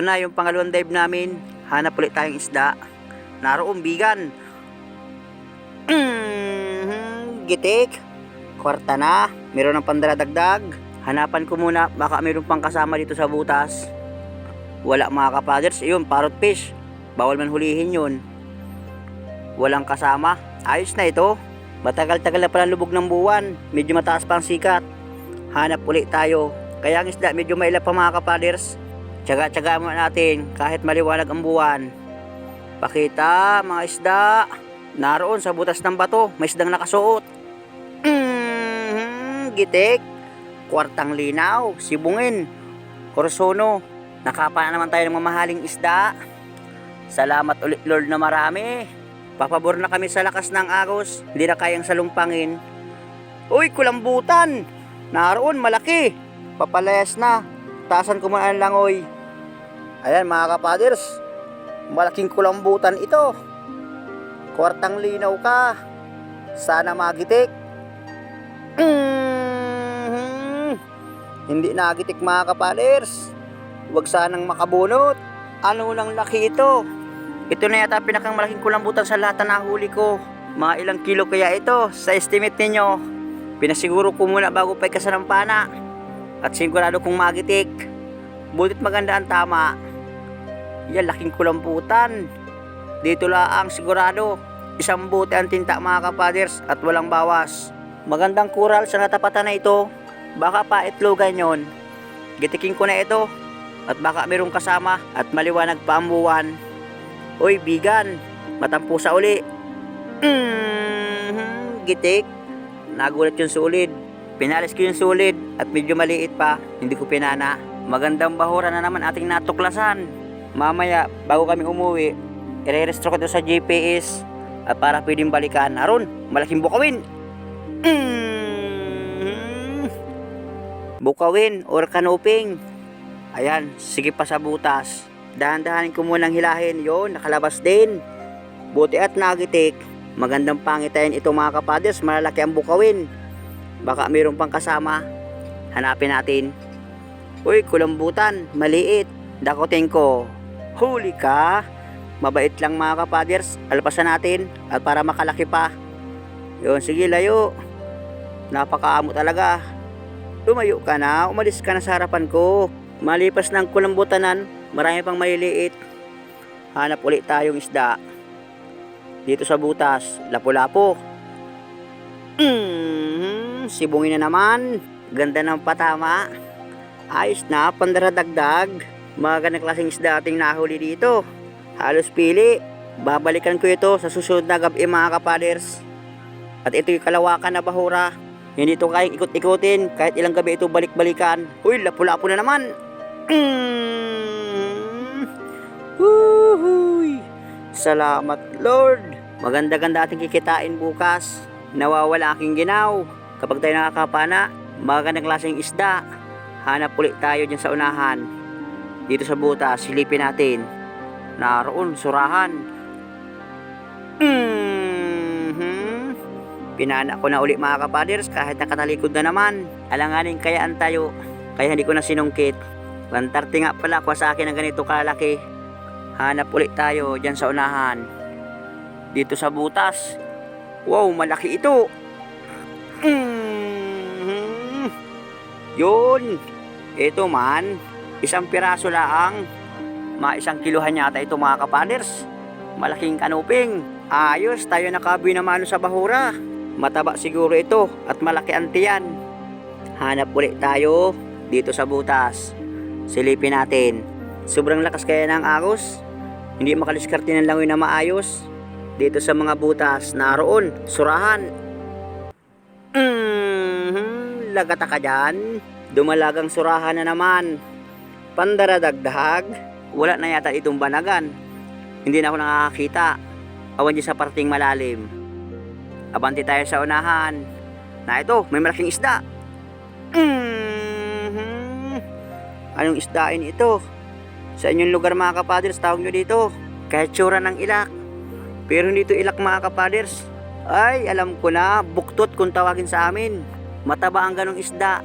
Ito na yung pangalawang dive namin. Hanap ulit tayong isda. Naroon bigan. Gitik. Kwarta na. Meron ng pandaradagdag. Hanapan ko muna. Baka meron pang kasama dito sa butas. Wala mga kapaders. Yun, parrot fish. Bawal man hulihin yun. Walang kasama. Ayos na ito. Matagal-tagal na pala lubog ng buwan. Medyo mataas pa ang sikat. Hanap ulit tayo. Kaya ang isda medyo mailap pa mga kapaders. Tsaga-tsaga mo natin kahit maliwanag ang buwan. Pakita mga isda. Naroon sa butas ng bato. May isdang nakasuot. Gitik. Kwartang linaw. Sibungin. Korsono. Nakapa na naman tayo ng mamahaling isda. Salamat ulit Lord na marami. Papabor na kami sa lakas ng agos. Hindi na kayang salumpangin. Uy, kulambutan. Naroon, malaki. Papalayas na. Taasan ko muna ang langoy. Ayan mga kapaders. Malaking kulambutan ito. Kwartang linaw ka. Sana magitik. Hindi nagitik mga kapaders. Huwag sanang makabunot. Ano lang laki ito. Ito na yata pinakang malaking kulambutan sa lahat na nahuli ko. Mga ilang kilo kaya ito sa estimate ninyo. Pinasiguro ko muna bago pa ikasanampana. At sigurado kong magitik. Butit maganda ang tama. Yan, laking kulambutan. Dito lang sigurado. Isang bote ang tinta mga kapaders at walang bawas. Magandang kural sa natapatan na ito. Baka pa itlogan yon. Gitikin ko na ito. At baka mayroong kasama at maliwanag pa ang buwan. Uy, bigan. Matampusa uli. Gitik. Nagulat yung sulid. Pinalis ko yung sulid at medyo maliit pa. Hindi ko pinana. Magandang bahura na naman ating natuklasan. Mamaya, bago kami umuwi, i-restore ko ito sa GPS at para pwedeng balikan. Aron, malaking bukawin. Bukawin or kanuping. Ayan, sige pa sa butas. Dahan-dahanin ko munang hilahin. Yon, nakalabas din. Buti at nagitik. Magandang pangitain ito mga kapaders. Malalaki ang bukawin. Baka mayroon pang kasama. Hanapin natin. Uy, kulambutan. Maliit. Dakotin ko. Huli ka. Mabait lang mga kapaders. Alpasan natin. At para makalaki pa. Yun, sige layo. Napakaamo talaga. Lumayo ka na. Umalis ka na sa harapan ko. Malipas ng kulambutanan, marami pang maliliit. Hanap ulit tayong isda. Dito sa butas, lapu-lapo. Sibungin na naman. Ganda ng patama. Ayos na, pandaradagdag. Mga ganang klaseng isda ating nahuli dito. Halos pili. Babalikan ko ito sa susunod na gabi mga kapaders. At ito yung kalawakan na bahura. Hindi ito kayang ikot-ikutin. Kahit ilang gabi ito balik-balikan. Uy, lapu-lapo na naman. Salamat Lord. Maganda-ganda ating kikitain bukas. Nawawala aking ginaw. Kapag tayo nakakapana, magandang klaseng isda. Hanap ulit tayo dyan sa unahan. Dito sa butas, silipin natin. Naroon, surahan. Pinana ko na uli mga kapaders kahit nakatalikod na naman. Alanganin kayaan tayo. Kaya hindi ko na sinungkit. 130 nga pala kuha sa akin ng ganito kalaki. Hanap ulit tayo dyan sa unahan. Dito sa butas. Wow, malaki ito. Yun. Ito man. Isang piraso lang. Mga 1 kilohan yata ito mga kapaders. Malaking kanuping. Ayos, tayo nakaboy na mano sa bahura. Mataba siguro ito at malaki ang tiyan. Hanap ulit tayo dito sa butas. Silipin natin. Sobrang lakas kaya ng agos. Hindi makaliskarte ng langoy na maayos. Dito sa mga butas, naroon, surahan. Lagata ka dyan. Dumalagang surahan na naman. Pandaradagdag. Wala na yata itong banagan. Hindi na ako nakakakita. Awan dyan sa parting malalim. Abanti tayo sa unahan. Na ito, may malaking isda. Anong isdain ito? Sa inyong lugar mga kapaders, tawag nyo dito. Kahit tsura ng ilak. Pero hindi ito ilak mga kapaders. Ay, alam ko na, buktot kung tawagin sa amin. Mataba ang ganong isda.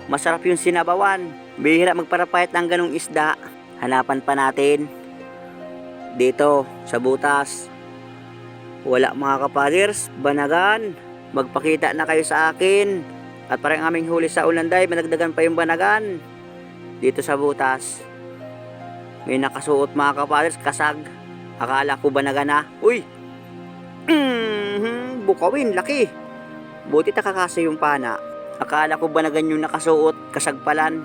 Masarap yung sinabawan. Bihira magparapayat ng ganong isda. Hanapan pa natin. Dito sa butas. Wala mga kapaders, banagan. Magpakita na kayo sa akin. At parang aming huli sa ulanday, managdagan pa yung banagan. Dito sa butas. May nakasuot mga kapaders, kasag. Akala ko banagan na. Uy! Bukawin, laki. Buti nakakasa yung pana. Akala ko banagan yung nakasuot, kasagpalan.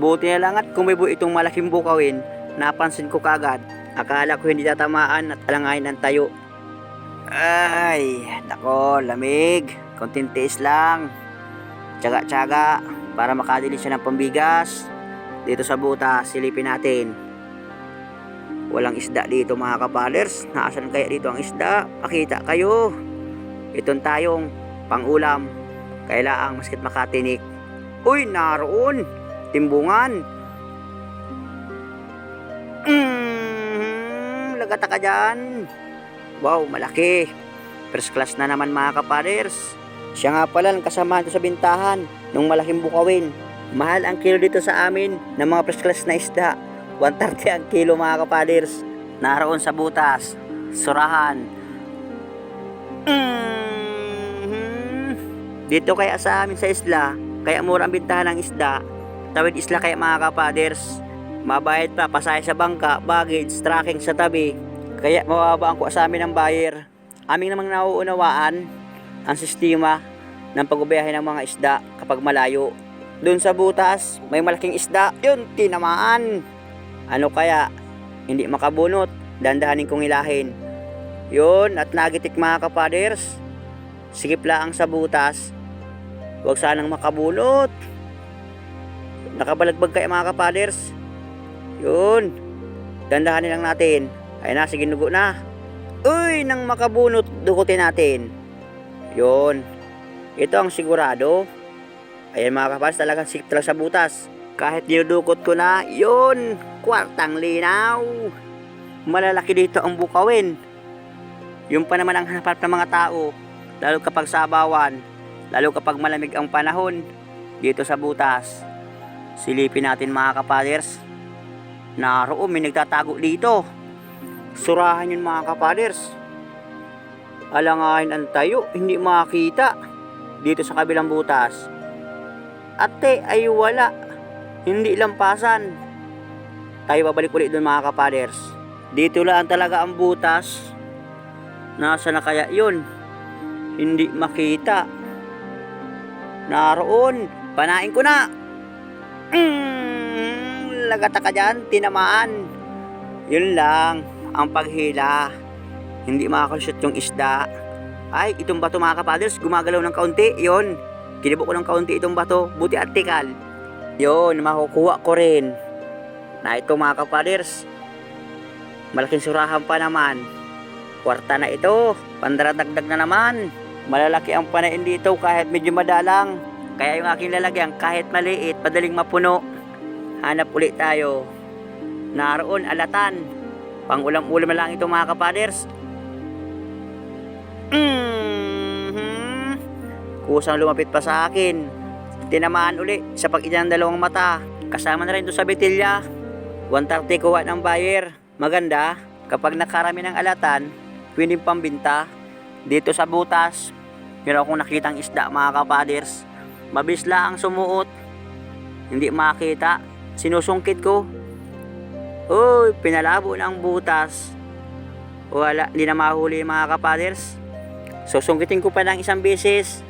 Buti na lang at kumibo itong malaking bukawin. Napansin ko kagad. Akala ko hindi tatamaan at alangayin ang tayo. Ay, nako, lamig. Konting tiis lang. Tsaga-tsaga para makadili siya ng pambigas. Dito sa butas, silipin natin. Walang isda dito mga kapaders. Naasan kaya dito ang isda? Pakita kayo. Itong tayong pangulam. Kailangang maskit makatinik. Uy, naroon. Timbungan. Lagata ka dyan. Wow, malaki. First class na naman mga kapaders. Siya nga pala ang kasama ito sa bintahan ng malaking bukawin. Mahal ang kilo dito sa amin ng mga first class na isda. 130 ang kilo mga kapaders. Naroon sa butas. Surahan. Dito kaya sa amin sa isla, kaya mura ang bintahan ng isda. Tawid isla kaya mga kapaders. Mabayad pa, pasaya sa bangka, baggage, tracking sa tabi. Kaya mababa ang kuha sa amin ng buyer. Aming namang nauunawaan ang sistema ng pag-ubiyahe ng mga isda kapag malayo. Doon sa butas, may malaking isda. Yun, tinamaan. Ano kaya? Hindi makabunot. Dandahanin kong ilahin. Yun, at nagitik mga kapaders. Sigip lang sa butas. Huwag sanang makabunot. Nakabalagbag kayo mga kapaders. Yun. Dandahanin lang natin. Ay na, sige nugo na. Uy, nang makabunot, dukutin natin. Yun. Ito ang sigurado. Ayan mga kapaders, talagang sikip talaga sa butas. Kahit dinudukot ko na, yun. Kwartang linaw. Malalaki dito ang bukawin. Yung pa naman ang hanap ng mga tao. Lalo kapag sabawan. Lalo kapag malamig ang panahon. Dito sa butas. Silipin natin mga kapaders. Naroon, may nagtatago dito. Surahan yun mga kapaders. Alangahin ang tayo, hindi makita. Dito sa kabilang butas. Ate ay wala. Hindi lampasan. Tayo babalik ulit doon mga kapaders. Dito lang talaga ang butas. Nasa na kaya yun? Hindi makita. Naroon. Panain ko na. Lagata ka dyan, tinamaan. Yun lang ang paghila. Hindi makakalusot yung isda. Ay, itong bato mga kapaders, gumagalaw ng kaunti. Yun, kinibo ko ng kaunti itong bato. Buti artikal. Yun, makukuha ko rin. Na ito mga kapaders, malaking surahan pa naman. Kwarta na ito, pandaradagdag na naman. Malalaki ang panain dito kahit medyo madalang. Kaya yung aking lalagyan kahit maliit, padaling mapuno. Hanap ulit tayo. Naroon alatan. Pang-ulam-ulam na lang ito mga kapaders. Kusang lumapit pa sa akin. Tinamaan uli sa pag-ina ng dalawang mata. Kasama na rin ito sa betilya. 130 kuha ng buyer. Maganda. Kapag nakarami ng alatan, pwedeng pambinta. Dito sa butas, meron akong nakitang isda mga kapaders. Mabilis lang ang sumuot. Hindi makita. Sinusungkit ko. Uy, pinalabo na ang butas. Wala, hindi na mahuli mga kapaders. Susungkitin ko pa ng isang beses.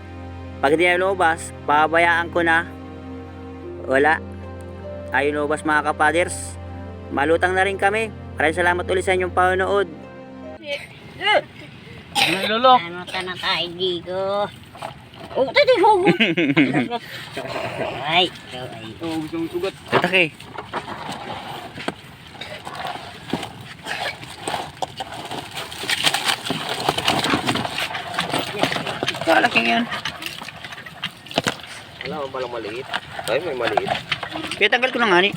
Pag hindi na lumabas, pabayaan ko na. Wala. Ayaw lumabas mga kapaders. Malutang na rin kami. Maraming salamat ulit sa inyong panonood. Lolo. Ano ka na kaigi ko? Oh, tadi hugot. Ay, ay. Oh, gusto mong sugat. Tatake. Kalaking yan. Wala mo palang maliit. Ay, may maliit. Kaya tanggal ko na nga ni.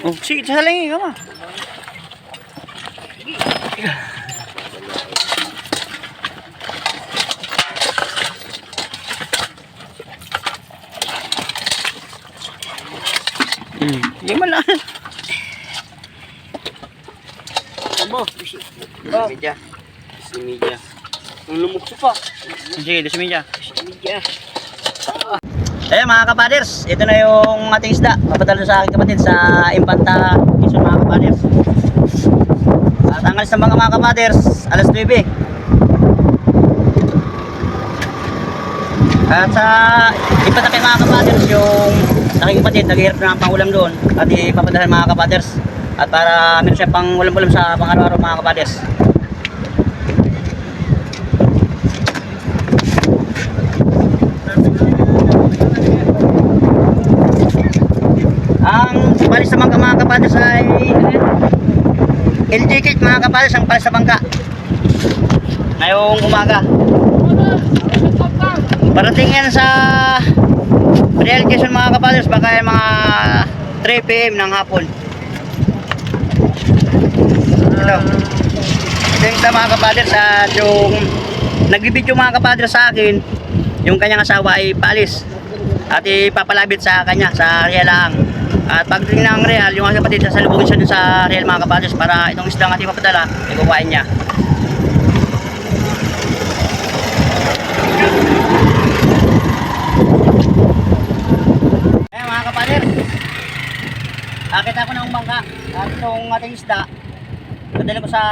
Oh, sige, sasalangin ka ma. Hindi man lang. Media. Si media. Ang lumukso pa. Sige, dos media. Media. Ayan mga kapaders, ito na yung ating isda. Papadalo sa aking kapatid sa Impanta, Quezon mga kapaders. At ang alis ng mga kapaders, alas 9. At sa Impanta kay mga kapaders, yung aking kapatid naghihirap na ng pangulam doon. At ipapadala mga kapaders. At para meron siya pang ulam-ulam sa pang-araw-araw mga kapaders. Ang palis sa mga kapaders ay LG Cake mga kapaders, ang palis sa bangka ngayong umaga. Parating yan sa Real Quezon mga kapaders, baka yan mga 3 PM ng hapon. Ito yung isa mga kapaders, at yung nagbibidyo mga kapaders sa akin, yung kanyang asawa ay palis at ipapalabit sa kanya sa Real lang. At pagdating ng Real, yung aking kapatid sasalubugin siya dun sa Real mga kapaders para itong isdang ating papadala, ikukuhain niya. Ayan mga kapaders, akit ako ng bangka at itong ating isda padala ko sa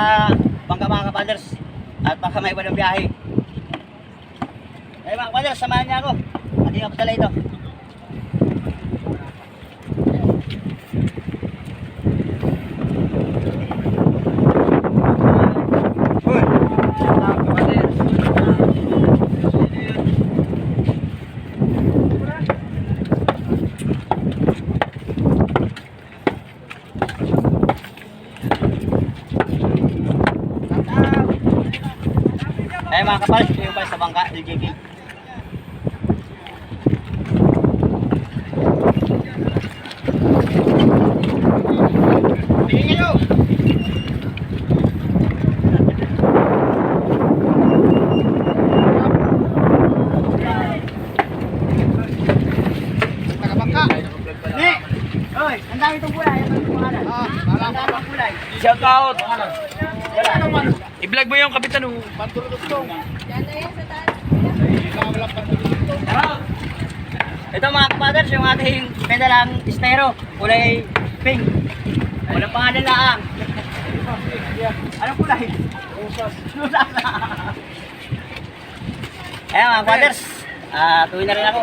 bangka mga kapaders at baka may iba ng biyahe. Ayan mga kapaders, samahan niya ako at ipapadala ito. Ay mga kapalis, ito yung pala sa bangka, LJK. Tingin nyo! Nakabangka! Ne! Oy, ang dami itong kulay. Ang dami itong kulay. Ang dami itong kulay. Shout out. Wala. I-vlog mo yung kapitan mo. Ito mga kapaders, yung ating pedalang estero, kulay pink. Walang pangalan lang. Anong kulay? Rusas. Ayan mga kapaders, tuwi na rin ako.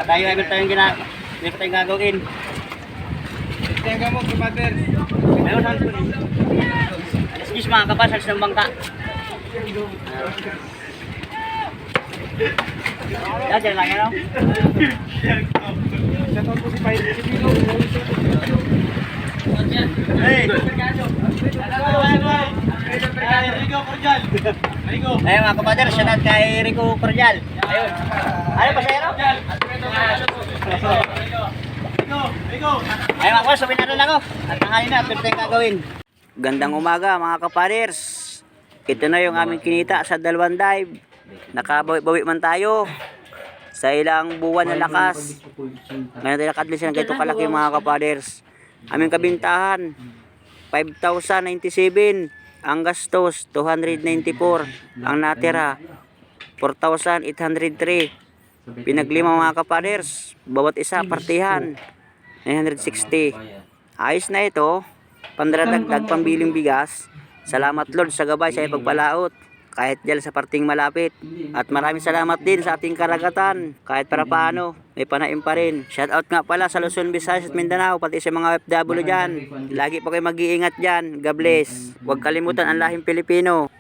Tayo ay meron tayong gagawin. Teka mo, kapitan. Meron saan ko rin. Alas 10 mga kapaders ng bangka. Yan, dyan lang yan o. Shoutout po si Pino. Hey! Ayun mga kapaders, shoutout kay Rico Cordial. Ayun. Ano pa sa'yo? Ayun mga kapaders, sabihin natin ako. At tanghali na, pero tayong gagawin. Gandang umaga mga kapaders. Ito na yung aming kinita sa dalawang dive. Nakabawi man tayo sa ilang buwan na lakas. Ngayon tayo nakadlis ng ganito kalaki mga kapaders. Aming kabintahan 5,097. Ang gastos 294. Ang natira 4,803. Pinaglima mga kapaders, bawat isa partihan 960. Ayos na ito, pandaradagdag pambiling bigas. Salamat Lord sa gabay sa ipagpalaot kahit dyan sa parting malapit. At maraming salamat din sa ating karagatan kahit para paano may panaim pa rin. Shout out nga pala sa Luzon, Visayas at Mindanao, pati sa mga OFW dyan. Lagi po kayo mag-iingat dyan. God bless. Huwag kalimutan ang lahing Pilipino.